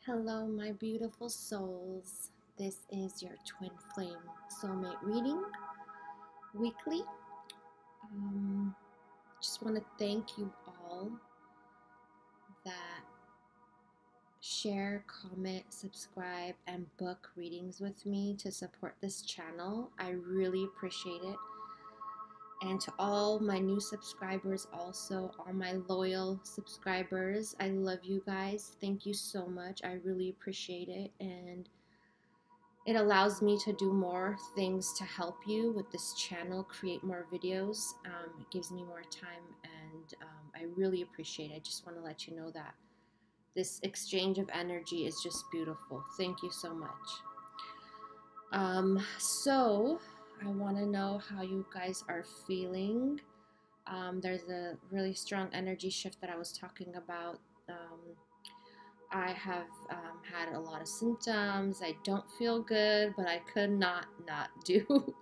Hello, my beautiful souls. This is your twin flame soulmate reading weekly. Just want to thank you all that share, comment, subscribe, and book readings with me to support this channel. I really appreciate it. And to all my new subscribers, also all my loyal subscribers, I love you guys. Thank you so much. I really appreciate it. And it allows me to do more things to help you with this channel, create more videos. It gives me more time, and I really appreciate it. I just want to let you know that this exchange of energy is just beautiful. Thank you so much. So I want to know how you guys are feeling. There's a really strong energy shift that I was talking about. I have had a lot of symptoms. I don't feel good, but I could not do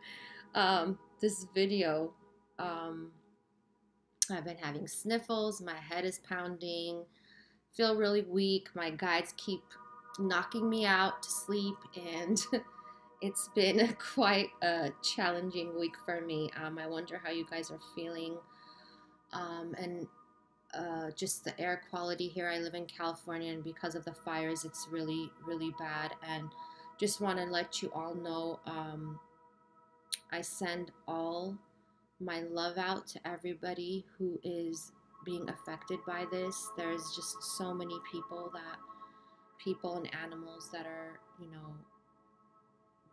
this video. I've been having sniffles. My head is pounding. Feel really weak. My guides keep knocking me out to sleep, and it's been quite a challenging week for me. I wonder how you guys are feeling. And just the air quality here. I live in California, and because of the fires, it's really, really bad. And just want to let you all know, I send all my love out to everybody who is being affected by this. There's just so many people and animals that are,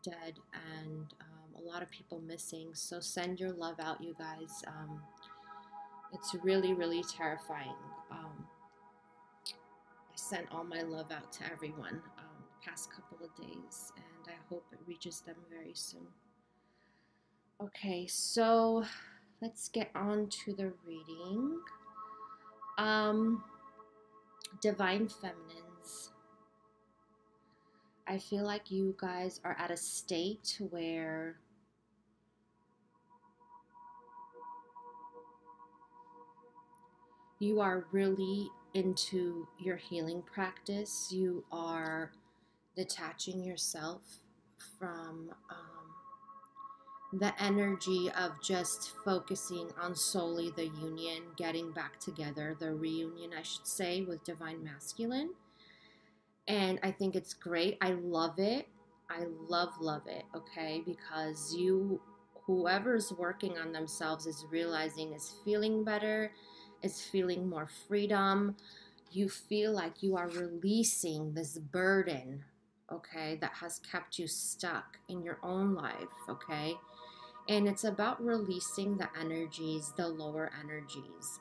dead, and a lot of people missing. So send your love out, you guys. It's really, really terrifying. I sent all my love out to everyone the past couple of days, and I hope it reaches them very soon. Okay, so let's get on to the reading. Divine Feminines. I feel like you guys are at a state where you are really into your healing practice. You are detaching yourself from the energy of just focusing on solely the union, getting back together, the reunion, I should say, with Divine Masculine. And I think it's great. I love it. I love it, okay? Because whoever's working on themselves is realizing, is feeling better, is feeling more freedom. You feel like you are releasing this burden, okay, that has kept you stuck in your own life, okay? And it's about releasing the energies, the lower energies.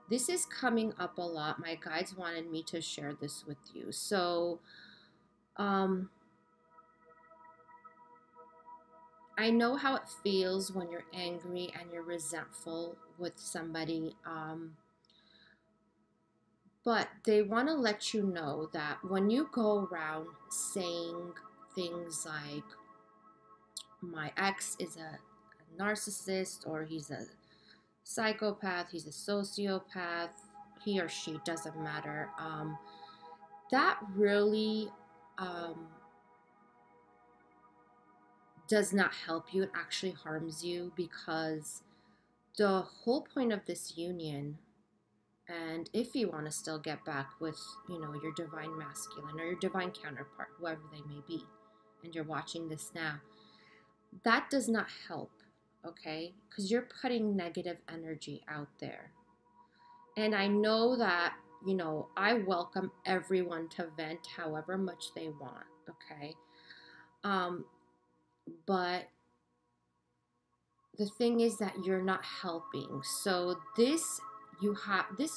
This is coming up a lot. My guides wanted me to share this with you. So, I know how it feels when you're angry and you're resentful with somebody. But they want to let you know that when you go around saying things like, my ex is a narcissist, or he's a psychopath, he's a sociopath, he or she, doesn't matter, that really does not help you. It actually harms you, because the whole point of this union, and if you want to still get back with, your divine masculine or your divine counterpart, whoever they may be, and you're watching this now, that does not help, okay? Because you're putting negative energy out there. And I know that, I welcome everyone to vent however much they want, okay? But the thing is that you're not helping. So this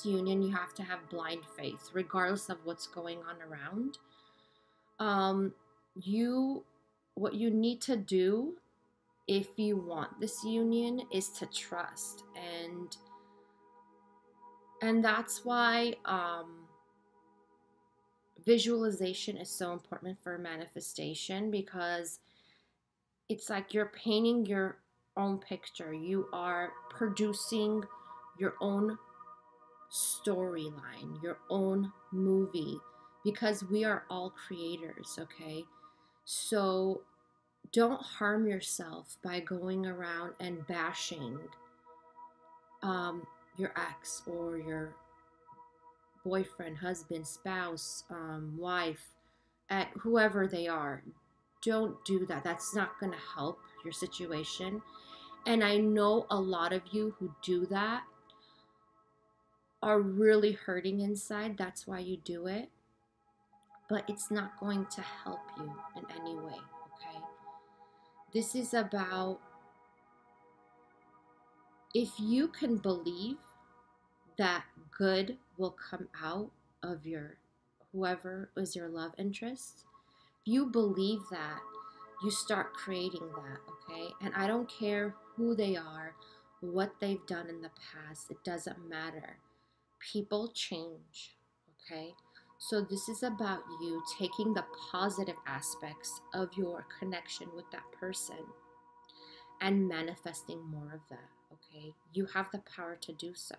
union, you have to have blind faith, regardless of what's going on around. What you need to do, if you want this union, is to trust. And that's why visualization is so important for manifestation, because it's like you're painting your own picture. You are producing your own storyline, your own movie, because we are all creators, okay? So don't harm yourself by going around and bashing your ex or your boyfriend, husband, spouse, wife, at whoever they are. Don't do that. That's not going to help your situation. And I know a lot of you who do that are really hurting inside. That's why you do it. But it's not going to help you in any way, okay? This is about if you can believe that good will come out of your whoever is your love interest, if you believe that, you start creating that, okay? And I don't care who they are, what they've done in the past, it doesn't matter. People change, okay? So this is about you taking the positive aspects of your connection with that person and manifesting more of that, okay? You have the power to do so,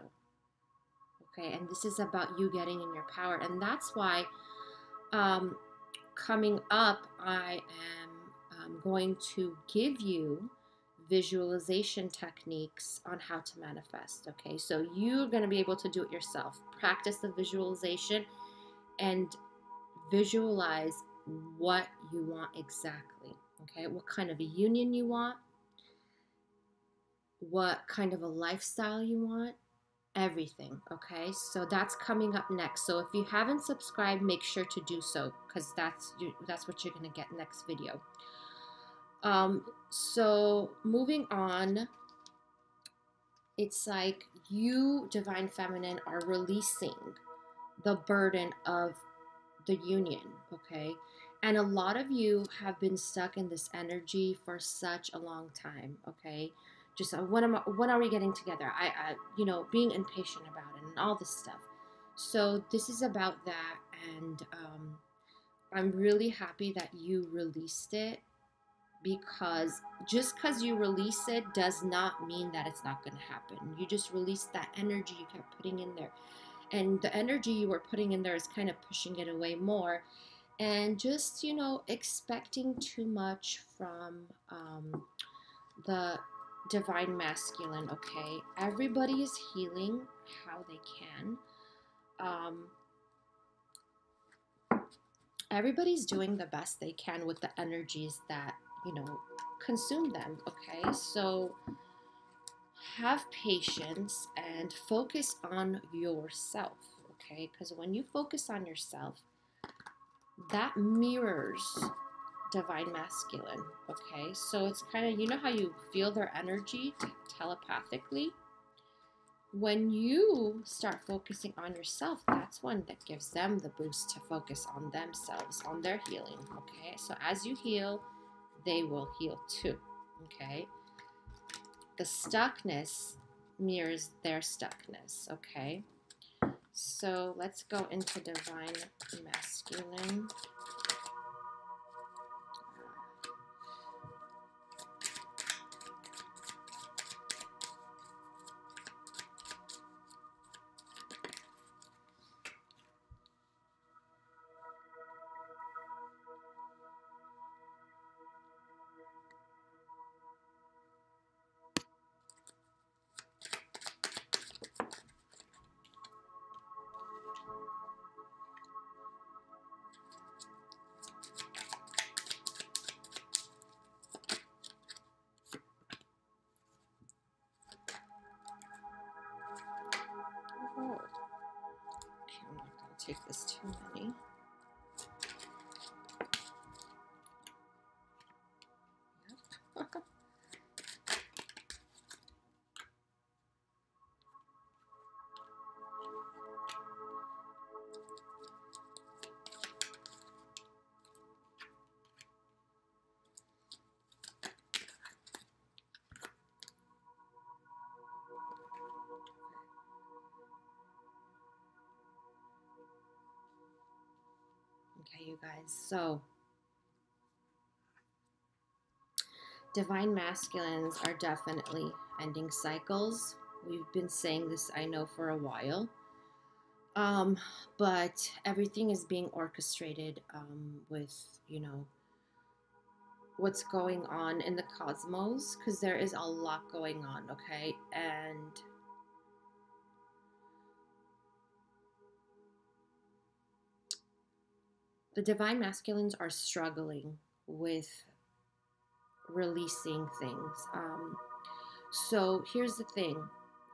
okay? And this is about you getting in your power. And that's why coming up, I am going to give you visualization techniques on how to manifest, okay? So you're going to be able to do it yourself. Practice the visualization and visualize what you want exactly, okay? What kind of a union you want, what kind of a lifestyle you want, everything, okay? So that's coming up next. So if you haven't subscribed, make sure to do so, because that's what you're going to get next video. So moving on, it's like you, Divine Feminine, are releasing the burden of the union, okay? And a lot of you have been stuck in this energy for such a long time, okay? Just when are we getting together? I being impatient about it and all this stuff. So this is about that, and I'm really happy that you released it, because just because you release it does not mean that it's not going to happen. You just release that energy you kept putting in there, and the energy you were putting in there is kind of pushing it away more, and just expecting too much from the divine masculine, okay? Everybody is healing how they can. Everybody's doing the best they can with the energies that consume them, okay? So have patience and focus on yourself, okay? Because when you focus on yourself, that mirrors divine masculine, okay? So it's kind of, how you feel their energy telepathically? When you start focusing on yourself, that's when that gives them the boost to focus on themselves, on their healing, okay? So as you heal, they will heal too, okay? The stuckness mirrors their stuckness, okay? So let's go into divine masculine. Oh. Okay, I'm not going to take this too many. Yep. Okay, you guys, so divine masculines are definitely ending cycles. We've been saying this, I know, for a while. Um, but everything is being orchestrated with, what's going on in the cosmos, because there is a lot going on, okay? And the divine masculines are struggling with releasing things. So here's the thing,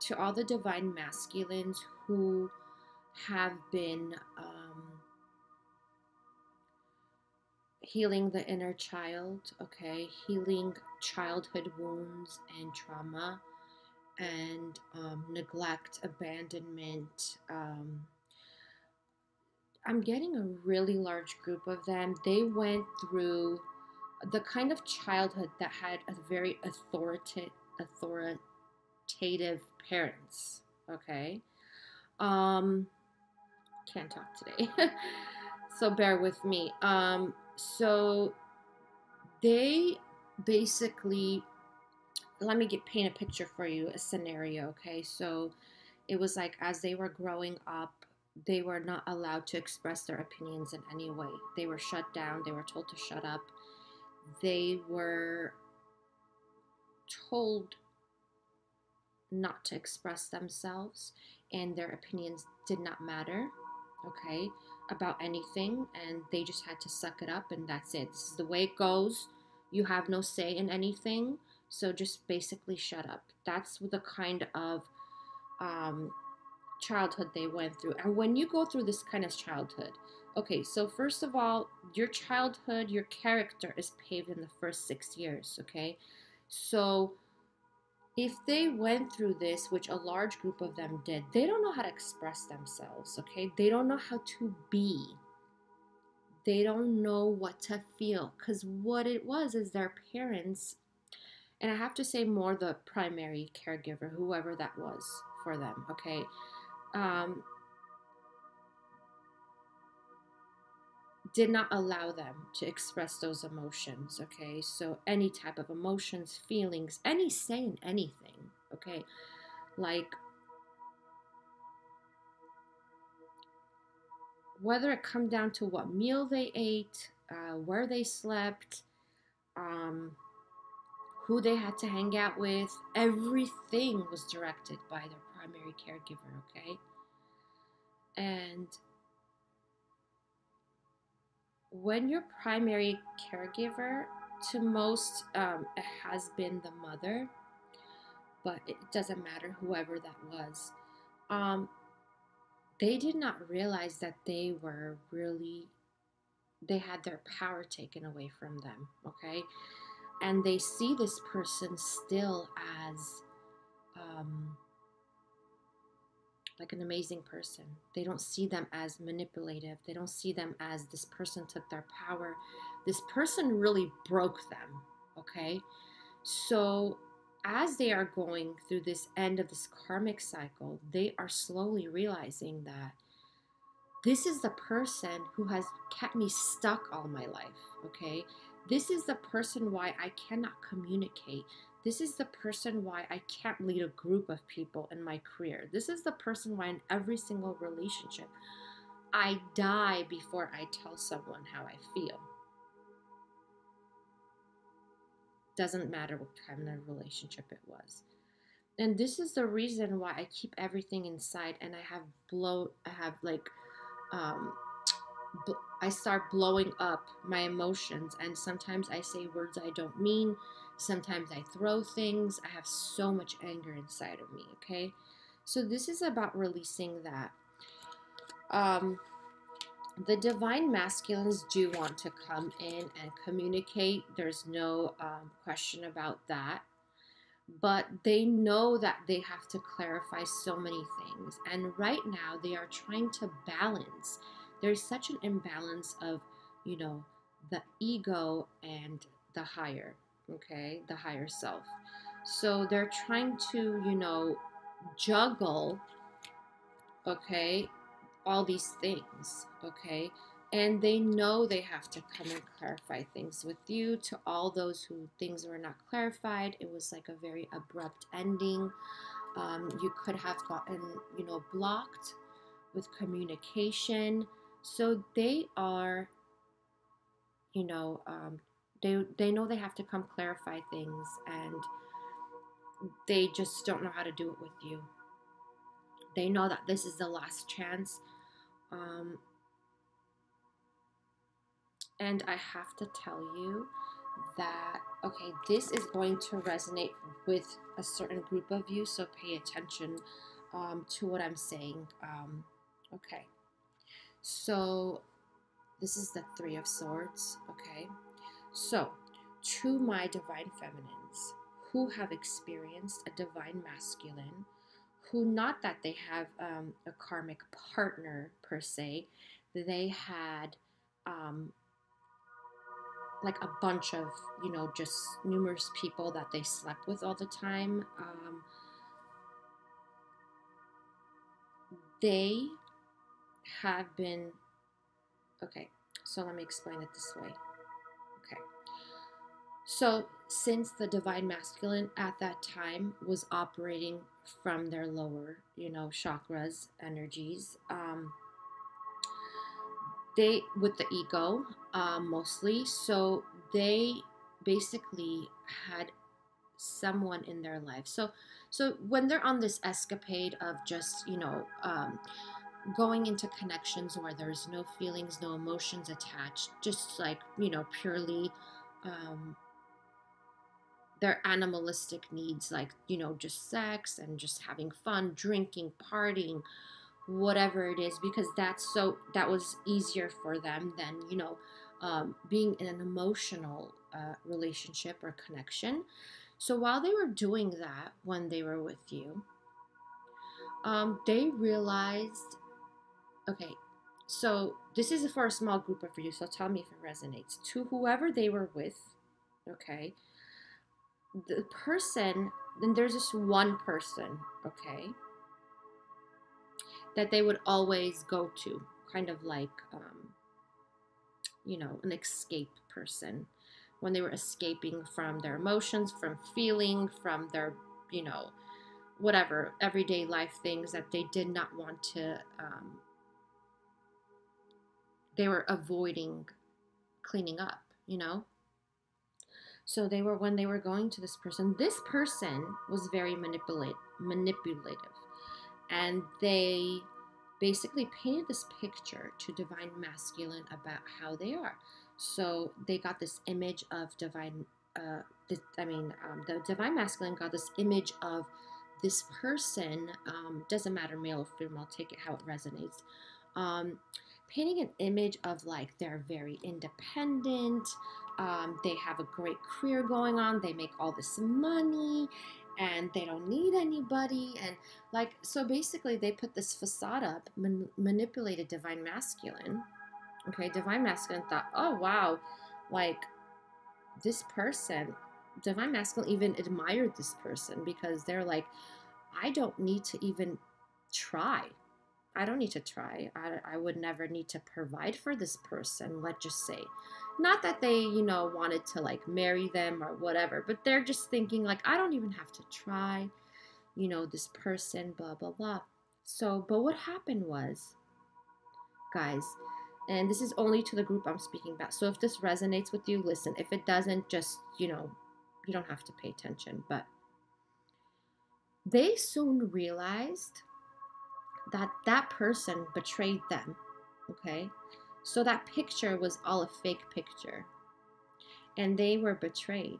to all the divine masculines who have been healing the inner child, okay, healing childhood wounds and trauma and neglect, abandonment. I'm getting a really large group of them. They went through the kind of childhood that had a very authoritative parents. Okay, um, can't talk today, so bear with me. So they basically, let me paint a picture for you, a scenario. Okay, so it was like as they were growing up, they were not allowed to express their opinions in any way. They were shut down. They were told to shut up. They were told not to express themselves, and their opinions did not matter, okay, about anything, and they just had to suck it up, and that's it. This is the way it goes. You have no say in anything, so just basically shut up. That's the kind of um, childhood they went through. And when you go through this kind of childhood, okay, so first of all, your childhood, your character is paved in the first 6 years, okay? So if they went through this, which a large group of them did, they don't know how to express themselves, okay? They don't know how to be. They don't know what to feel, because what it was is their parents, and I have to say more the primary caregiver, whoever that was for them, okay? Um, did not allow them to express those emotions, okay? So any type of emotions, feelings, any say in anything, okay? Like whether it come down to what meal they ate, where they slept, um, who they had to hang out with, everything was directed by their primary caregiver, okay? And when your primary caregiver, to most, it has been the mother, but it doesn't matter, whoever that was. Um, they did not realize that they had their power taken away from them, okay? And they see this person still as um, like an amazing person. They don't see them as manipulative. They don't see them as this person took their power. This person really broke them, okay? So as they are going through this end of this karmic cycle, they are slowly realizing that this is the person who has kept me stuck all my life, okay? This is the person why I cannot communicate. This is the person why I can't lead a group of people in my career. This is the person why in every single relationship I die before I tell someone how I feel. Doesn't matter what kind of relationship it was. And this is the reason why I keep everything inside, and I have like um I start blowing up my emotions, and sometimes I say words I don't mean. Sometimes I throw things. I have so much anger inside of me, okay? So this is about releasing that. Um, the divine masculines do want to come in and communicate. There's no question about that. But they know that they have to clarify so many things. And right now, they are trying to balance. There's such an imbalance of, the ego and the higher, okay, the higher self. So they're trying to, juggle, okay, all these things, okay? And they know they have to come and clarify things with you. To all those who things were not clarified, it was like a very abrupt ending. You could have gotten, blocked with communication. So they are, you know, they know they have to come clarify things, and they just don't know how to do it with you. They know that this is the last chance. Um, and I have to tell you that, okay, this is going to resonate with a certain group of you, so pay attention to what I'm saying. Okay, so this is the Three of Swords, okay? So, to my divine feminines who have experienced a divine masculine, who, not that they have a karmic partner per se, they had like a bunch of, you know, just numerous people that they slept with all the time. They have been, okay, so let me explain it this way. Okay. So, since the divine masculine at that time was operating from their lower, you know, chakras, energies, they, with the ego, mostly, so they basically had someone in their life. So when they're on this escapade of just, you know, going into connections where there's no feelings, no emotions attached, just like, you know, purely their animalistic needs, like, you know, just sex and just having fun, drinking, partying, whatever it is, because that was easier for them than, you know, being in an emotional relationship or connection. So while they were doing that, when they were with you, they realized, okay, so this is for a small group of you, so tell me if it resonates. To whoever they were with, okay, the person, then there's this one person, okay, that they would always go to, kind of like, you know, an escape person, when they were escaping from their emotions, from feeling, from their, you know, whatever, everyday life things that they did not want to, they were avoiding cleaning up, you know? So they were, when they were going to this person was very manipulative. And they basically painted this picture to divine masculine about how they are. So they got this image of divine, the divine masculine got this image of this person, doesn't matter male or female, take it how it resonates, painting an image of like they're very independent, they have a great career going on, they make all this money, and they don't need anybody, and like, so basically they put this facade up, manipulated divine masculine. Okay, divine masculine thought, oh wow, like this person, divine masculine even admired this person, because they're like, I don't need to even try. I don't need to try. I would never need to provide for this person, let's just say. Not that they, you know, wanted to like marry them or whatever, but they're just thinking like, I don't even have to try, you know, this person, blah, blah, blah. So, but what happened was, guys, and this is only to the group I'm speaking about. So if this resonates with you, listen. If it doesn't, just, you know, you don't have to pay attention. But they soon realized that that person betrayed them, okay? So that picture was all a fake picture, and they were betrayed,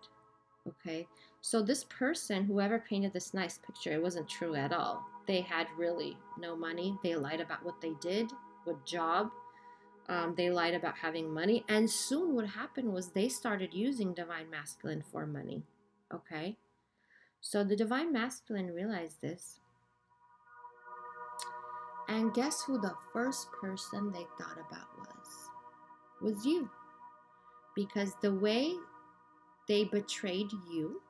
okay? So this person, whoever painted this nice picture, it wasn't true at all. They had really no money. They lied about what they did, what job. They lied about having money. And soon what happened was they started using divine masculine for money, okay? So the divine masculine realized this. And guess who the first person they thought about was? Was you. Because the way they betrayed you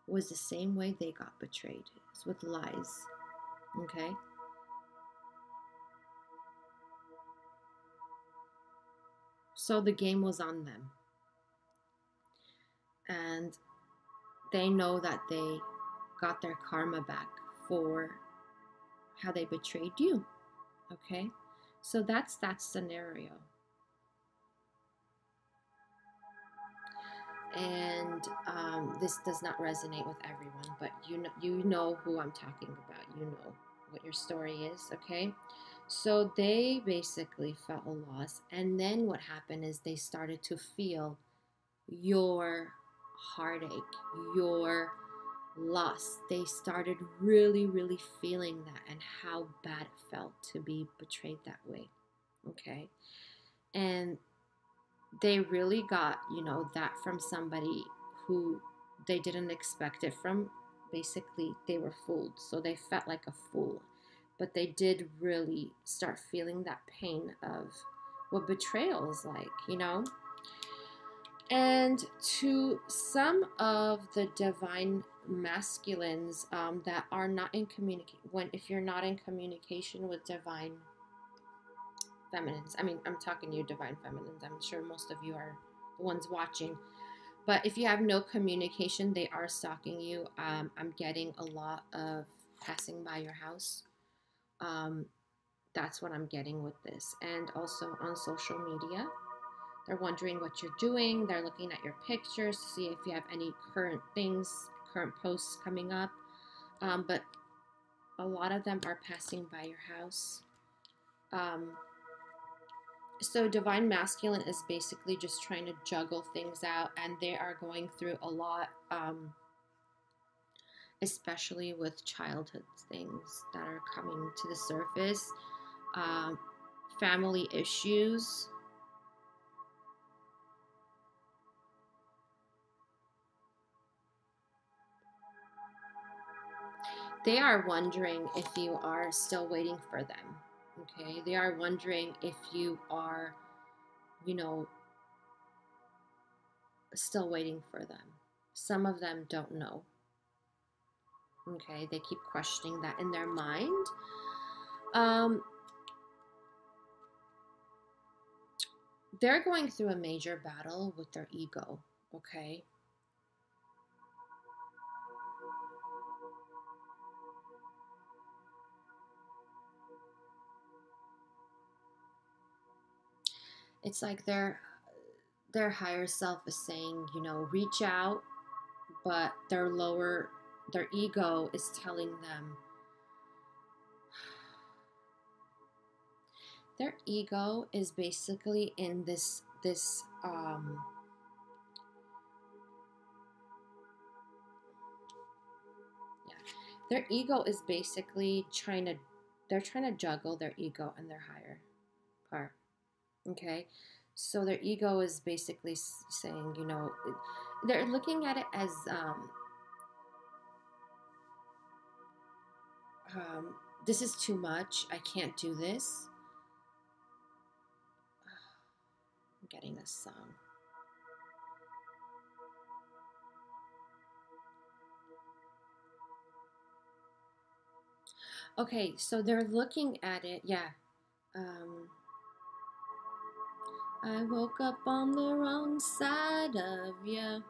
was the same way they got betrayed. It's with lies. Okay? So the game was on them. And they know that they got their karma back for how they betrayed you. Okay, so that's that scenario. And this does not resonate with everyone, but you know who I'm talking about. You know what your story is, okay? So they basically felt a loss, and then what happened is they started to feel your heartache, your loss. They started really, really feeling that and how bad it felt to be betrayed that way, okay? And they really got, that from somebody who they didn't expect it from. Basically, they were fooled. So they felt like a fool. But they did really start feeling that pain of what betrayal is like. And to some of the divine masculines that are not in if you're not in communication with divine feminines. I mean, I'm talking to you, divine feminines. I'm sure most of you are the ones watching. But if you have no communication, they are stalking you. I'm getting a lot of passing by your house. That's what I'm getting with this. And also on social media, they're wondering what you're doing. They're looking at your pictures to see if you have any current posts coming up. But a lot of them are passing by your house. So divine masculine is basically just trying to juggle things out, and they are going through a lot, especially with childhood things that are coming to the surface, family issues. They are wondering if you are still waiting for them. Okay, they are wondering if you are, still waiting for them. Some of them don't know. Okay, they keep questioning that in their mind. They're going through a major battle with their ego. Okay. It's like their higher self is saying, reach out, but their ego is telling them, their ego is basically in this their ego is basically they're trying to juggle their ego and their higher part. Okay, so their ego is basically saying, they're looking at it as this is too much. I can't do this. I'm getting this song. Okay, so they're looking at it. Yeah. I woke up on the wrong side of you.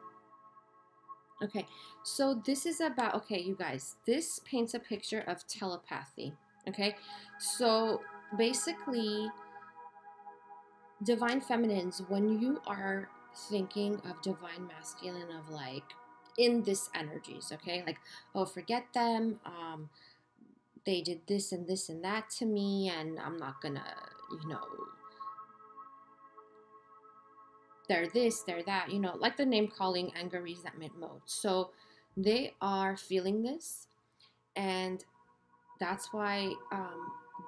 Okay, so this is about, okay, you guys, this paints a picture of telepathy. Okay, so basically, divine feminines, when you are thinking of divine masculine, of like in this energies, okay, like, oh, forget them, they did this and this and that to me, and I'm not gonna, they're this, they're that, like the name calling anger resentment mode. So they are feeling this, and that's why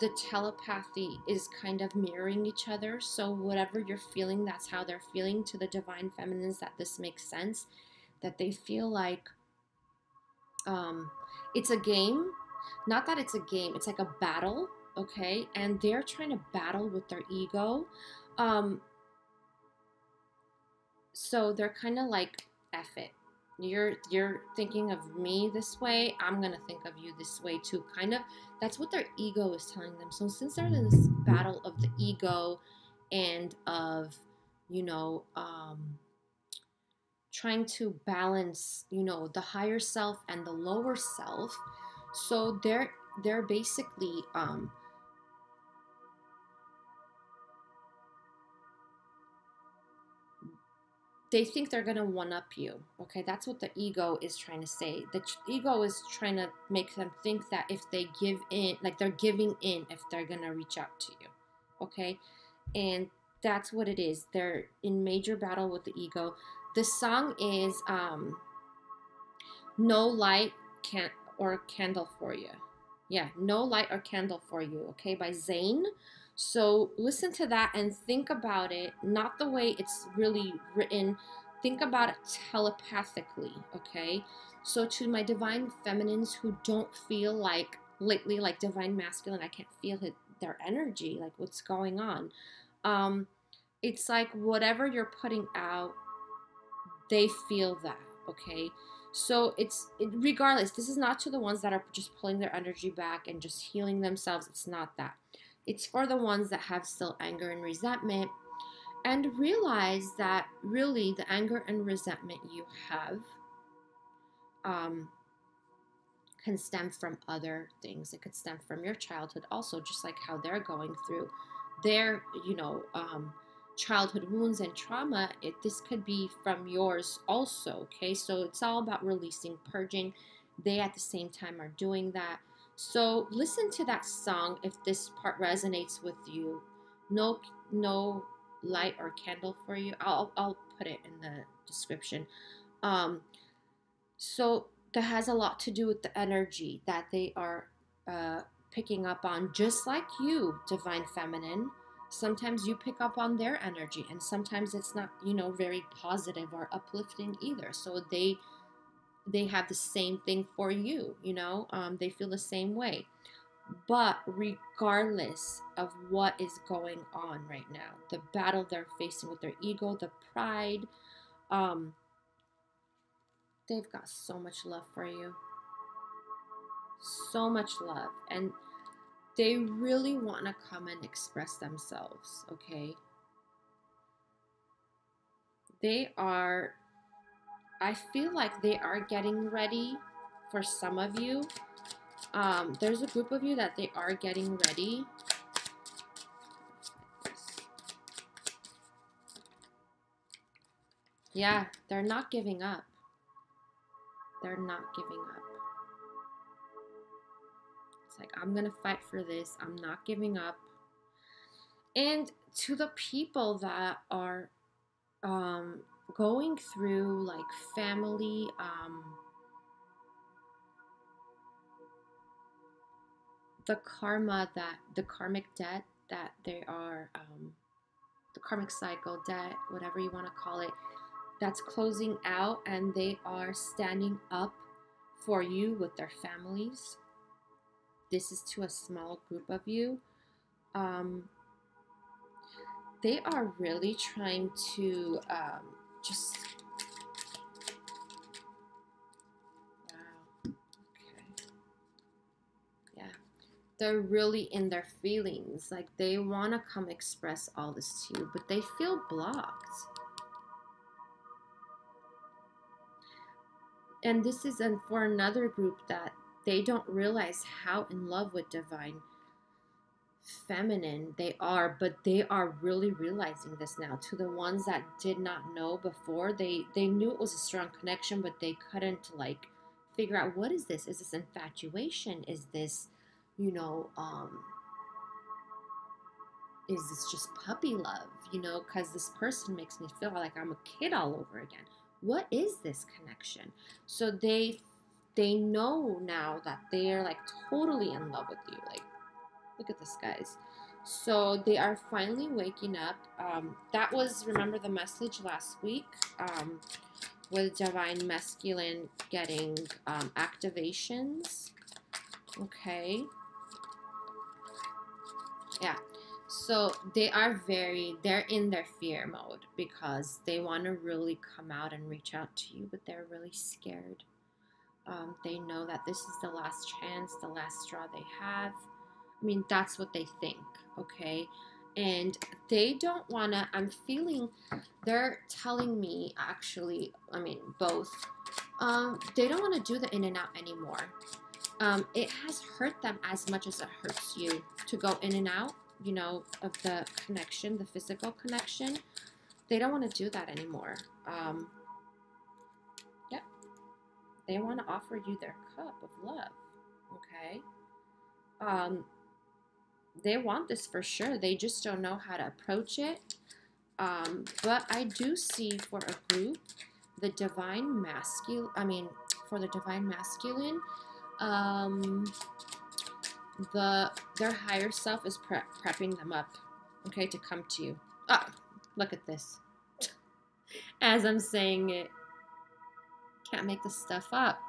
the telepathy is kind of mirroring each other. So whatever you're feeling, that's how they're feeling. To the divine feminines, that this makes sense, that they feel like it's a game. Not that it's a game, it's like a battle, okay? And they're trying to battle with their ego. So they're kind of like, F it. You're thinking of me this way, I'm gonna think of you this way too. Kind of, that's what their ego is telling them. So since they're in this battle of the ego and of, trying to balance, the higher self and the lower self, so they're basically they think they're going to one-up you. Okay, that's what the ego is trying to say. The ego is trying to make them think that if they give in, like they're giving in if they're going to reach out to you. Okay, and that's what it is. They're in major battle with the ego. The song is No Light or Candle for You. Yeah, No Light or Candle for You, okay, by Zayn. So listen to that and think about it, not the way it's really written. Think about it telepathically, okay? So to my divine feminines who don't feel like lately like divine masculine, I can't feel their energy, like what's going on. It's like whatever you're putting out, they feel that, okay? So regardless, this is not to the ones that are just pulling their energy back and just healing themselves. It's not that. It's for the ones that have still anger and resentment, and realize that really the anger and resentment you have can stem from other things. It could stem from your childhood also, just like how they're going through their, childhood wounds and trauma. This could be from yours also, okay? So it's all about releasing, purging. They at the same time are doing that. So listen to that song if this part resonates with you. No Light or Candle for You. I'll put it in the description. So that has a lot to do with the energy that they are picking up on, just like you, divine feminine. Sometimes you pick up on their energy, and sometimes it's not, very positive or uplifting either. So they have the same thing for you, they feel the same way. But regardless of what is going on right now, the battle they're facing with their ego, the pride, they've got so much love for you. So much love. And they really want to come and express themselves, okay? I feel like they are getting ready for some of you. There's a group of you that they are getting ready. Yeah, they're not giving up. They're not giving up. It's like, I'm going to fight for this. I'm not giving up. And to the people that are going through like family, the karmic debt that they are, the karmic cycle debt, whatever you want to call it, that's closing out, and they are standing up for you with their families. This is to a small group of you. They are really trying to just... Wow. Okay. Yeah. They're really in their feelings. Like, they want to come express all this to you, but they feel blocked. And this is for another group that they don't realize how in love with divine feminine they are, but they are really realizing this now. To the ones that did not know before, they knew it was a strong connection, but they couldn't like figure out, what is this? Is this infatuation? Is this, is this just puppy love? Because this person makes me feel like I'm a kid all over again. What is this connection? So they know now that they are like totally in love with you. Like, look at this, guys. So they are finally waking up. That was, remember the message last week, with divine masculine getting activations. Okay. Yeah. So they're in their fear mode because they want to really come out and reach out to you, but they're really scared. They know that this is the last chance, the last straw they have. I mean, that's what they think, okay? And they don't want to, they're telling me, actually, both. They don't want to do the in and out anymore. It has hurt them as much as it hurts you to go in and out, of the connection, the physical connection. they don't want to do that anymore. Yep. They want to offer you their cup of love. Okay. They want this for sure. They just don't know how to approach it. But I do see for a group, the divine masculine, for the divine masculine, their higher self is prepping them up, okay, to come to you. Ah, look at this. As I'm saying it, can't make this stuff up.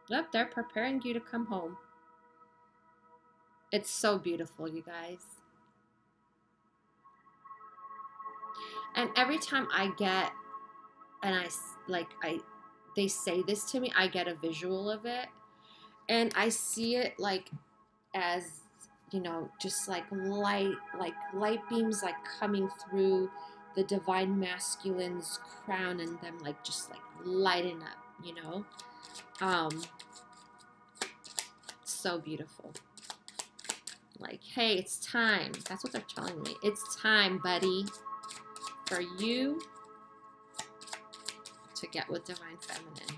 Yep, they're preparing you to come home. It's so beautiful, you guys. And every time I get, and they say this to me, I get a visual of it, and I see it like as, you know, just like light beams like coming through the divine masculine's crown, and them like just like lighting up, you know. So beautiful. Like, hey, it's time. That's what they're telling me. It's time, buddy, for you to get with divine feminine.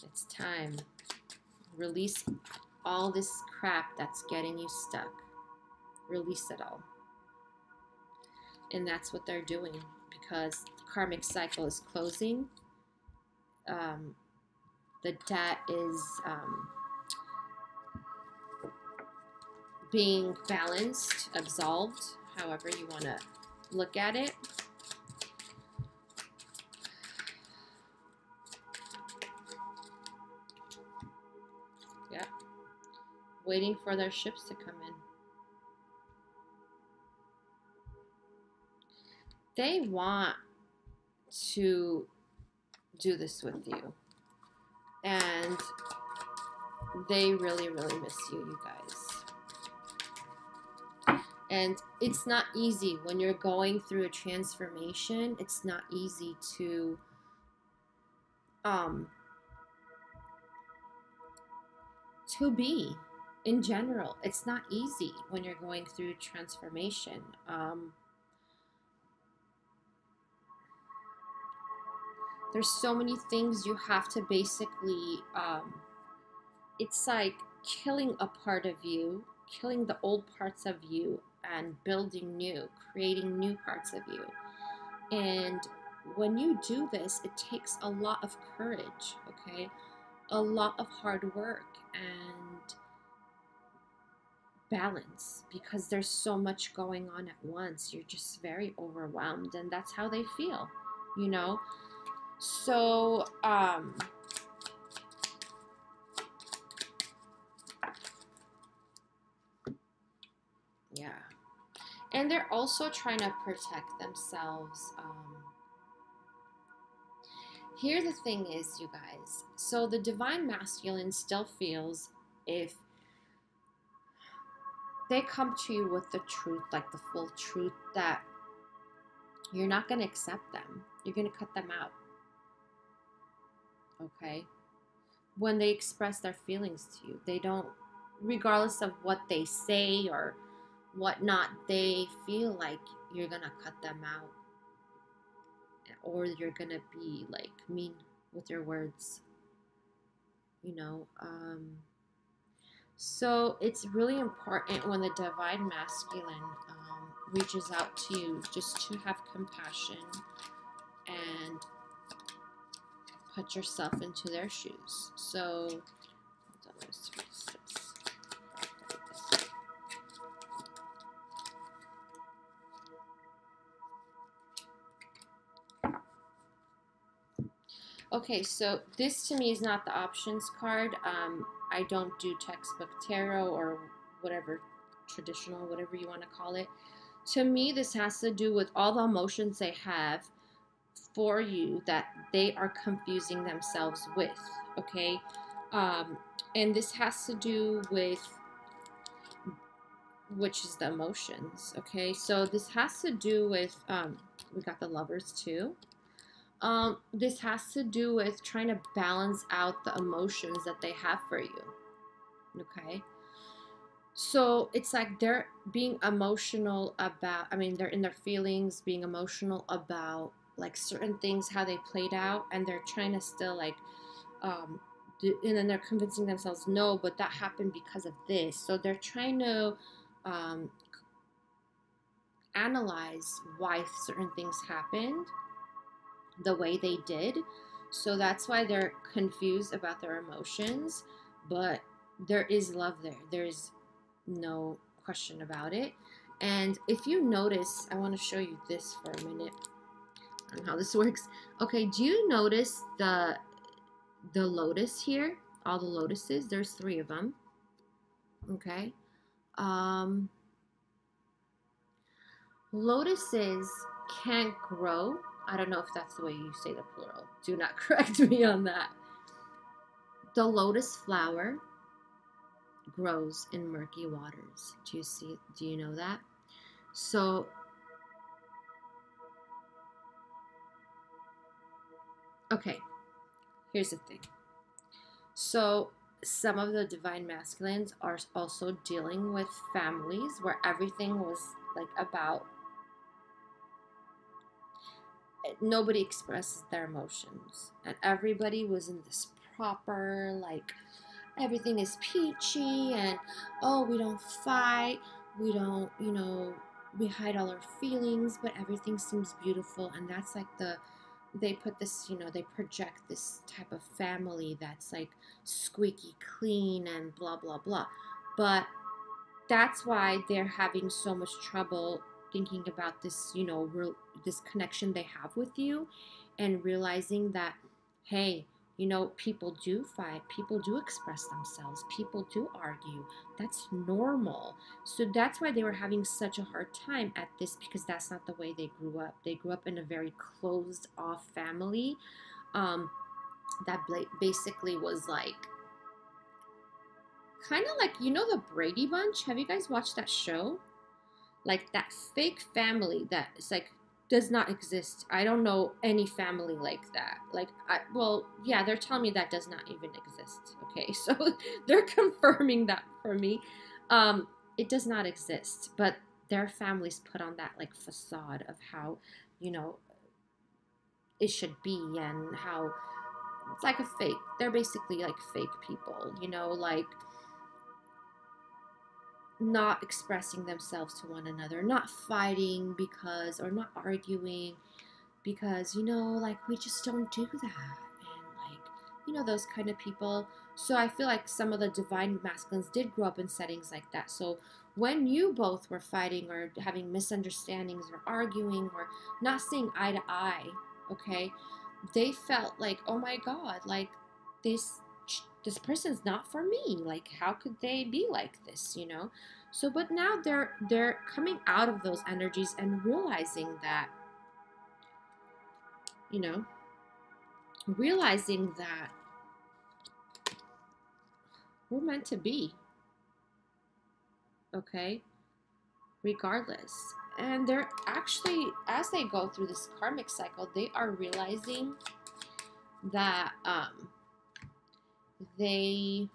It's time. Release all this crap that's getting you stuck. Release it all. And that's what they're doing, because the karmic cycle is closing. The debt is being balanced, absolved, however you want to look at it. Yep. Waiting for their ships to come in. They want to do this with you. And they really, really miss you guys. And it's not easy when you're going through a transformation. It's not easy to be in general. It's not easy when you're going through transformation. There's so many things you have to basically, it's like killing a part of you, killing the old parts of you, and building new, creating new parts of you. And when you do this, it takes a lot of courage, okay? A lot of hard work and balance, because there's so much going on at once. You're just very overwhelmed, and that's how they feel, you know? So, yeah. And they're also trying to protect themselves. Here the thing is, you guys, so the divine masculine still feels if they come to you with the truth, like the full truth, that you're not going to accept them. You're going to cut them out. Okay? When they express their feelings to you, they don't, regardless of what they say or whatnot, they feel like you're going to cut them out. Or you're going to be like mean with your words. You know? So it's really important when the divine masculine reaches out to you, just to have compassion and put yourself into their shoes. So, okay, so this to me is not the options card. I don't do textbook tarot or whatever, traditional, whatever you want to call it. To me, this has to do with all the emotions they have for you that they are confusing themselves with, okay? And this has to do with, which is the emotions, okay? So this has to do with, we got the Lovers too. This has to do with trying to balance out the emotions that they have for you, okay? So it's like they're being emotional about, I mean, they're in their feelings, being emotional about like certain things, how they played out, and they're trying to still like, um, and then they're convincing themselves, no, but that happened because of this. So they're trying to um, analyze why certain things happened the way they did. So that's why they're confused about their emotions, but there is love there. There's no question about it. And if you notice, I want to show you this for a minute on how this works. Okay, do you notice the lotus here? All the lotuses, there's 3 of them. Okay. Um Lotuses can't grow. I don't know if that's the way you say the plural. Do not correct me on that. The lotus flower grows in murky waters. Do you know that? So, okay, here's the thing. So, some of the divine masculines are also dealing with families where everything was like about nobody expresses their emotions, and everybody was in this proper like everything is peachy, and oh, we don't fight, we don't, we hide all our feelings, but everything seems beautiful. And that's like they put this, they project this type of family that's like squeaky clean and blah blah blah. But that's why they're having so much trouble thinking about this, this connection they have with you, and realizing that, hey, people do fight, people do express themselves, people do argue. That's normal. So that's why they were having such a hard time at this, because that's not the way they grew up. They grew up in a very closed off family that basically was like kind of like, the Brady Bunch. Have you guys watched that show? Like that fake family that is like does not exist. I don't know any family like that. Like, well, yeah, they're telling me that does not even exist. Okay, so they're confirming that for me. It does not exist, but their families put on that like facade of how, it should be, and how it's like a fake. They're basically like fake people, like not expressing themselves to one another, not fighting because, or not arguing because, like we just don't do that. And like, those kind of people. So I feel like some of the divine masculines did grow up in settings like that. So when you both were fighting or having misunderstandings or arguing or not seeing eye to eye, okay, they felt like, oh my God, like this person's not for me. Like, how could they be like this, So, but now they're coming out of those energies and realizing that, realizing that we're meant to be, okay, regardless. And they're actually, as they go through this karmic cycle, they are realizing that they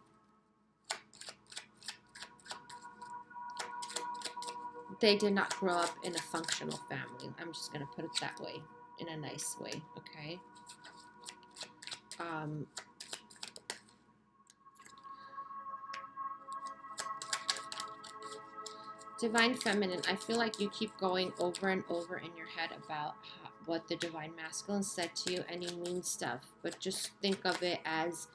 did not grow up in a functional family. I'm just going to put it that way, in a nice way, okay? Divine Feminine, I feel like you keep going over and over in your head about what the Divine Masculine said to you, and you mean stuff, but just think of it as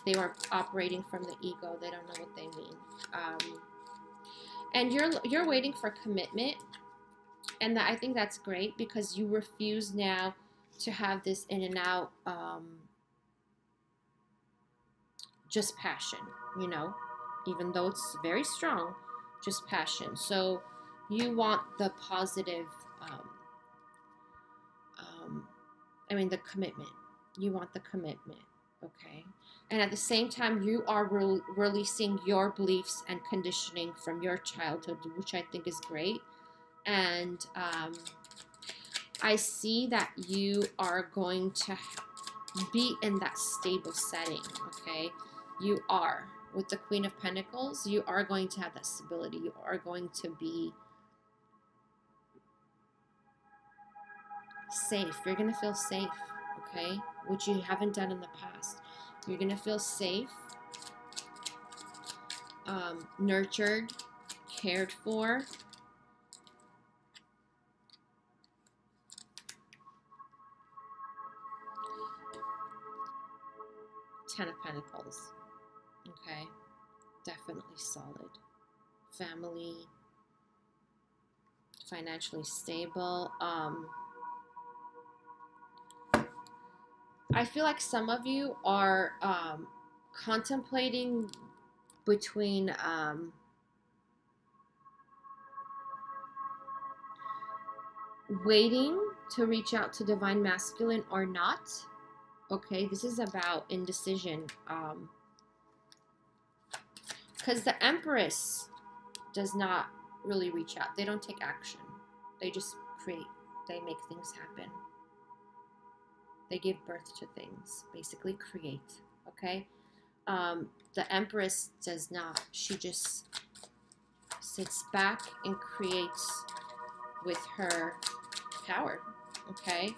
they were operating from the ego. They don't know what they mean. And you're waiting for commitment, and I think that's great, because you refuse now to have this in and out, just passion, even though it's very strong, just passion. So you want the positive, the commitment. You want the commitment, okay? And at the same time, you are releasing your beliefs and conditioning from your childhood, which I think is great. And I see that you are going to be in that stable setting, okay? You are. with the Queen of Pentacles, you are going to have that stability. You are going to be safe. You're going to feel safe, okay? Which you haven't done in the past. You're going to feel safe, nurtured, cared for. Ten of Pentacles. Okay. Definitely solid. Family. Financially stable. I feel like some of you are contemplating between waiting to reach out to Divine Masculine or not. Okay, this is about indecision. Because the Empress does not really reach out. They don't take action. They just create. They make things happen. They give birth to things. Basically create. Okay? The Empress does not. She just sits back and creates with her power. Okay?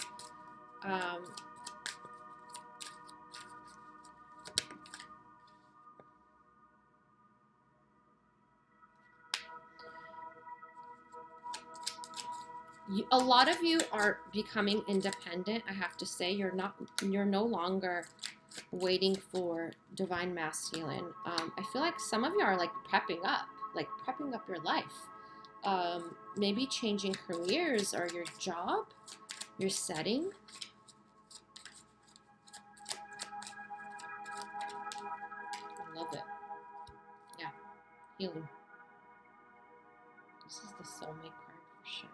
A lot of you are becoming independent. I have to say, you're no longer waiting for Divine Masculine. I feel like some of you are like prepping up your life. Maybe changing careers or your job, your setting. I love it. Yeah, healing. This is the soulmate card for sure.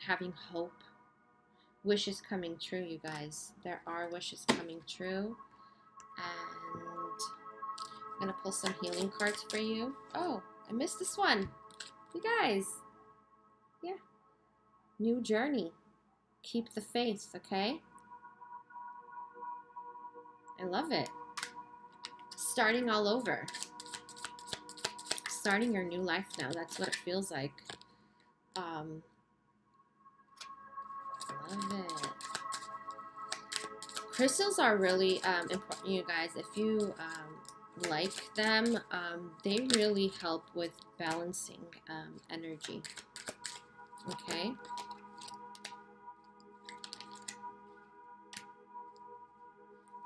Having hope. Wishes coming true, you guys. There are wishes coming true. And I'm going to pull some healing cards for you. Oh, I missed this one. You guys. Yeah. New journey. Keep the faith, okay? I love it. Starting all over. Starting your new life now. That's what it feels like. Love it. Crystals are really important, you guys. If you like them, they really help with balancing energy. Okay.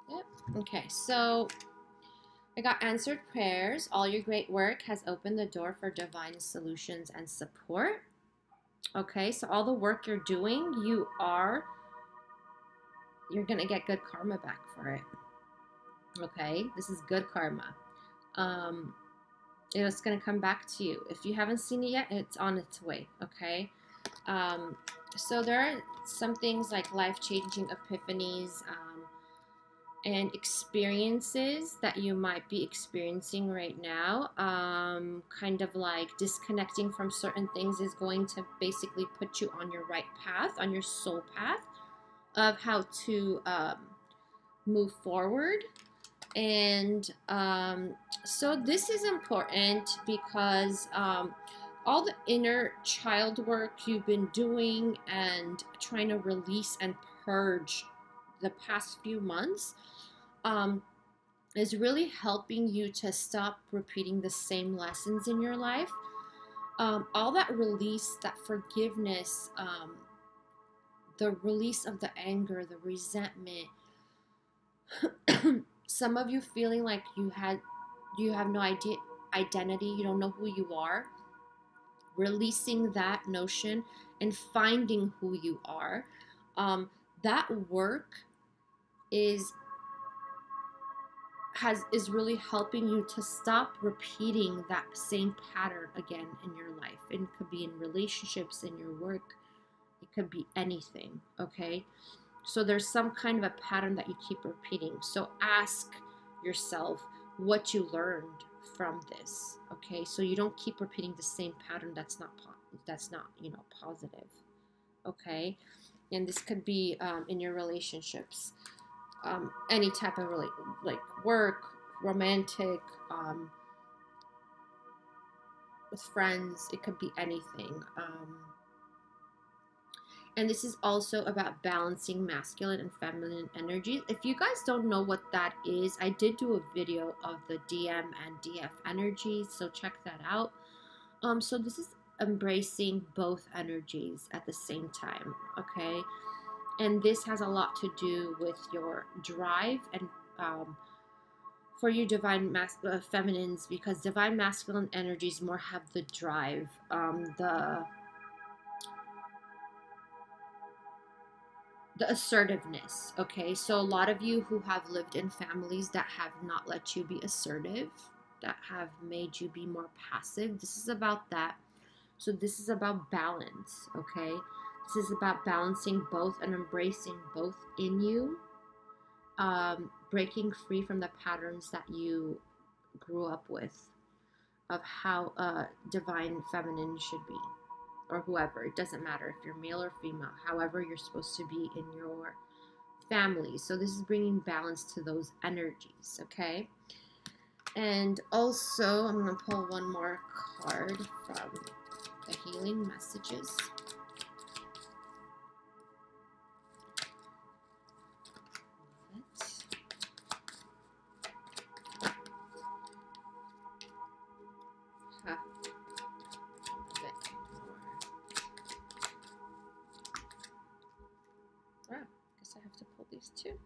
Yep. Okay, so I got answered prayers. All your great work has opened the door for divine solutions and support. Okay, so all the work you're doing, you're going to get good karma back for it. Okay, this is good karma. It's going to come back to you. If you haven't seen it yet, it's on its way. Okay, so there are some things like life-changing epiphanies and experiences that you might be experiencing right now. Kind of like disconnecting from certain things is going to basically put you on your right path, on your soul path of how to move forward. And so this is important because all the inner child work you've been doing and trying to release and purge the past few months is really helping you to stop repeating the same lessons in your life. All that release, that forgiveness, the release of the anger, the resentment. Some of you feeling like you have no identity, you don't know who you are. Releasing that notion and finding who you are. That work is really helping you to stop repeating that same pattern again in your life. And it could be in relationships, in your work. It could be anything, okay? So there's some kind of a pattern that you keep repeating. So ask yourself what you learned from this, okay? So you don't keep repeating the same pattern that's not positive, okay? And this could be in your relationships, any type of like work, romantic, with friends. It could be anything. And this is also about balancing masculine and feminine energies. If you guys don't know what that is, I did do a video of the DM and DF energies, so check that out. So this is embracing both energies at the same time, okay? And this has a lot to do with your drive and for you divine feminines, because divine masculine energies more have the drive, the assertiveness, okay? So a lot of you who have lived in families that have not let you be assertive, that have made you be more passive, this is about that. So this is about balance, okay? This is about balancing both and embracing both in you, breaking free from the patterns that you grew up with of how divine feminine should be, or whoever. It doesn't matter if you're male or female, however you're supposed to be in your family. So this is bringing balance to those energies, okay? And also, I'm going to pull one more card from the healing messages. I have to pull these two.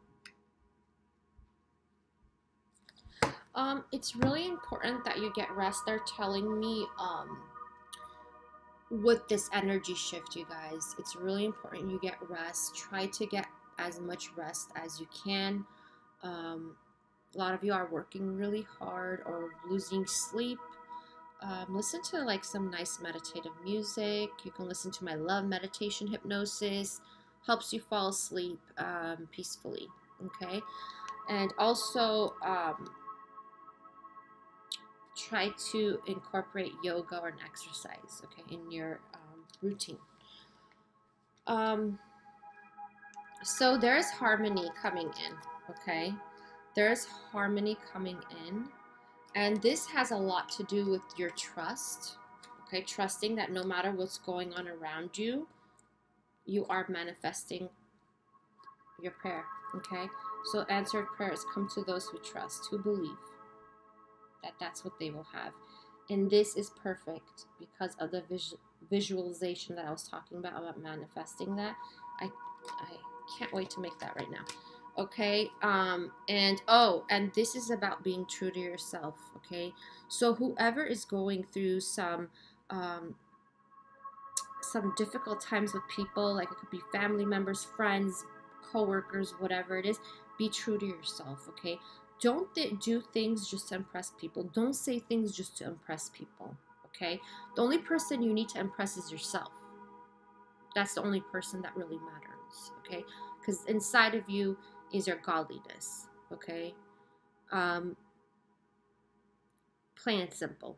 It's really important that you get rest. They're telling me with this energy shift, you guys, it's really important you get rest. Try to get as much rest as you can. A lot of you are working really hard or losing sleep. Listen to like some nice meditative music. You can listen to my love meditation hypnosis. Helps you fall asleep peacefully, okay? And also try to incorporate yoga or an exercise, okay, in your routine. So there's harmony coming in, okay? There's harmony coming in, and this has a lot to do with your trust, okay? Trusting that no matter what's going on around you, you are manifesting your prayer, okay? So answered prayers come to those who trust, who believe that that's what they will have. And this is perfect because of the visualization that I was talking about manifesting that. I can't wait to make that right now. Okay, and this is about being true to yourself, okay? So whoever is going through some difficult times with people, like it could be family members, friends, co-workers, whatever it is, be true to yourself, okay? Don't do things just to impress people. Don't say things just to impress people, okay? The only person you need to impress is yourself. That's the only person that really matters, okay? Because inside of you is your godliness, okay? Plain and simple.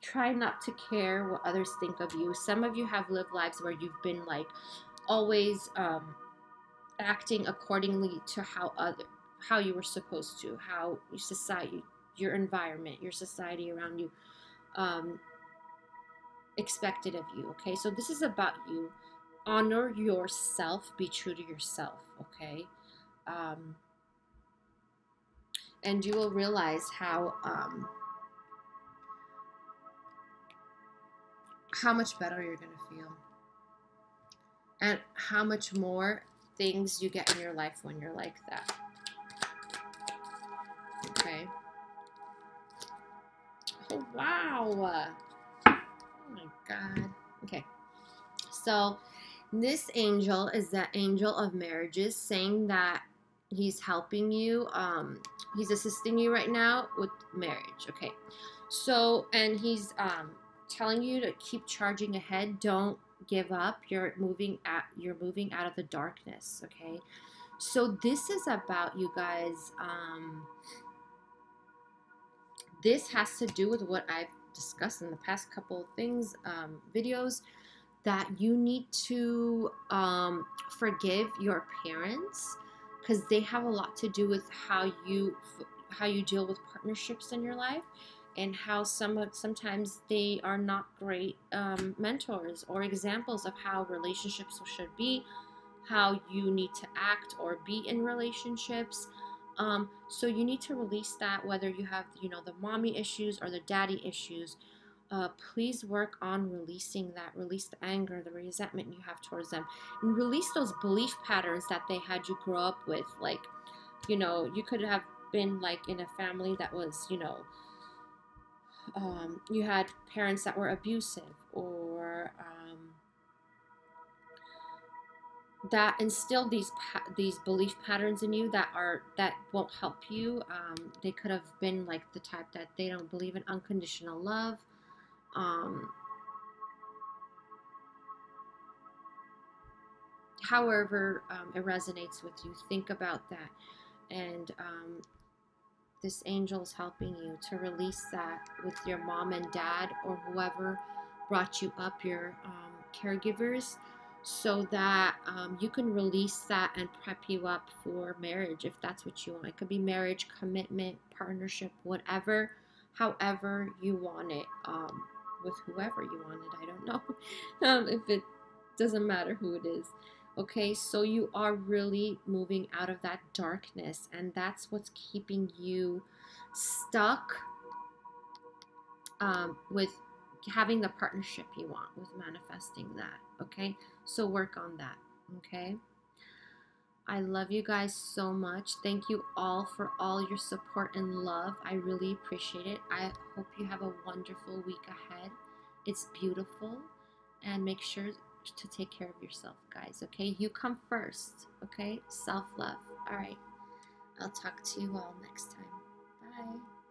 Try not to care what others think of you. Some of you have lived lives where you've been like always acting accordingly to how you were supposed to, how society, your environment, your society around you expected of you, okay? So this is about you. Honor yourself, be true to yourself, okay? And you will realize how much better you're going to feel, and how much more things you get in your life when you're like that. Okay. Oh, wow. Oh my God. Okay. So this angel is the angel of marriages, saying that he's helping you. He's assisting you right now with marriage. Okay. So, and he's telling you to keep charging ahead. Don't give up. You're moving out of the darkness, okay? So this is about, you guys, this has to do with what I've discussed in the past couple of things, videos, that you need to forgive your parents because they have a lot to do with how you deal with partnerships in your life, and how sometimes they are not great mentors or examples of how relationships should be, how you need to act or be in relationships. So you need to release that, whether you have, the mommy issues or the daddy issues. Please work on releasing that. Release the anger, the resentment you have towards them, and release those belief patterns that they had you grow up with. Like, you could have been like in a family that was, you had parents that were abusive, or that instilled these belief patterns in you that won't help you. They could have been like the type that they don't believe in unconditional love. However, it resonates with you, think about that. And this angel is helping you to release that with your mom and dad, or whoever brought you up, your caregivers, so that you can release that and prep you up for marriage if that's what you want. It could be marriage, commitment, partnership, whatever, however you want it, with whoever you want it. I don't know if it doesn't matter who it is. Okay, so you are really moving out of that darkness, and that's what's keeping you stuck with having the partnership you want, with manifesting that. Okay, so work on that. Okay, I love you guys so much. Thank you all for all your support and love. I really appreciate it. I hope you have a wonderful week ahead. It's beautiful, and make sure to take care of yourself, guys. Okay, you come first. Okay, self-love. All right, I'll talk to you all next time. Bye.